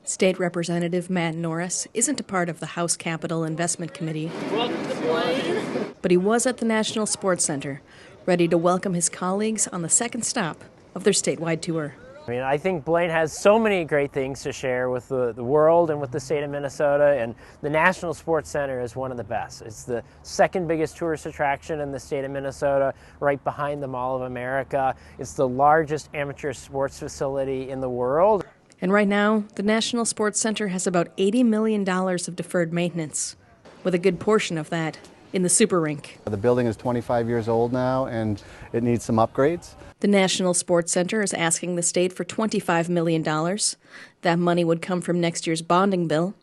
State Representative Matt Norris isn't a part of the House Capital Investment Committee. Welcome to Blaine. But he was at the National Sports Center, ready to welcome his colleagues on the second stop of their statewide tour. I think Blaine has so many great things to share with the world and with the state of Minnesota, and the National Sports Center is one of the best. It's the second biggest tourist attraction in the state of Minnesota, right behind the Mall of America. It's the largest amateur sports facility in the world. And right now, the National Sports Center has about $80 million of deferred maintenance, with a good portion of that in the super rink. The building is 25 years old now, and it needs some upgrades. The National Sports Center is asking the state for $25 million. That money would come from next year's bonding bill.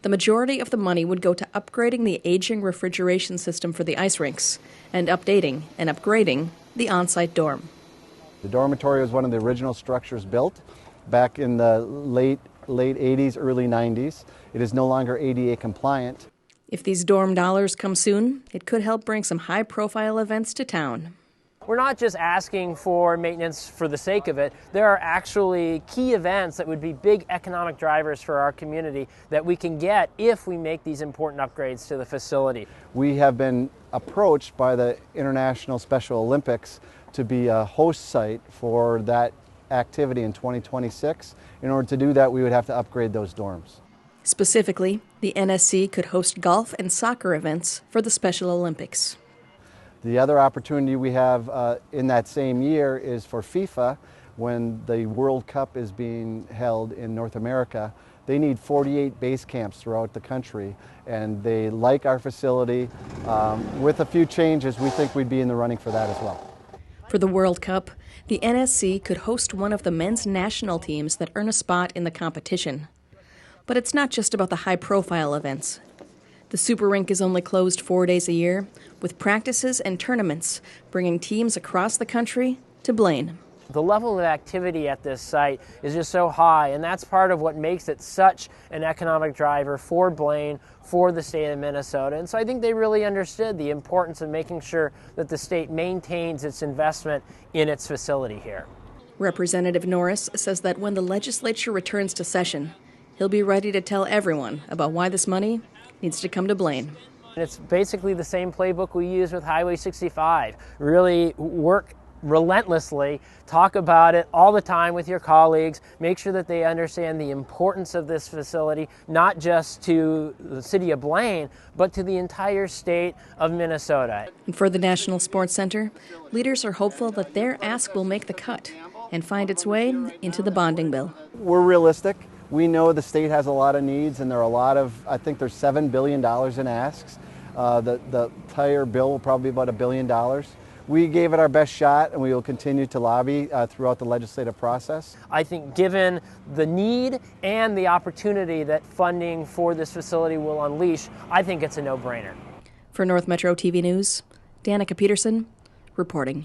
The majority of the money would go to upgrading the aging refrigeration system for the ice rinks and updating and upgrading the on-site dorm. The dormitory was one of the original structures built back in the late 80s, early 90s. It is no longer ADA compliant. If these dorm dollars come soon, it could help bring some high-profile events to town. We're not just asking for maintenance for the sake of it. There are actually key events that would be big economic drivers for our community that we can get if we make these important upgrades to the facility. We have been approached by the International Special Olympics to be a host site for that activity in 2026. In order to do that, we would have to upgrade those dorms. Specifically, the NSC could host golf and soccer events for the Special Olympics. The other opportunity we have in that same year is for FIFA, when the World Cup is being held in North America. They need 48 base camps throughout the country, and they like our facility. With a few changes, we think we'd be in the running for that as well. For the World Cup, the NSC could host one of the men's national teams that earn a spot in the competition. But it's not just about the high-profile events. The Super Rink is only closed 4 days a year, with practices and tournaments bringing teams across the country to Blaine. The level of activity at this site is just so high, and that's part of what makes it such an economic driver for Blaine, for the state of Minnesota. And so I think they really understood the importance of making sure that the state maintains its investment in its facility here. Representative Norris says that when the legislature returns to session, he'll be ready to tell everyone about why this money needs to come to Blaine. It's basically the same playbook we use with Highway 65. Really work relentlessly, talk about it all the time with your colleagues, make sure that they understand the importance of this facility, not just to the city of Blaine, but to the entire state of Minnesota. And for the National Sports Center, leaders are hopeful that their ask will make the cut and find its way into the bonding bill. We're realistic. We know the state has a lot of needs, and there are a lot of, I think there's $7 billion in asks. The entire bill will probably be about $1 billion. We gave it our best shot, and we will continue to lobby throughout the legislative process. I think given the need and the opportunity that funding for this facility will unleash, I think it's a no-brainer. For North Metro TV News, Danica Peterson reporting.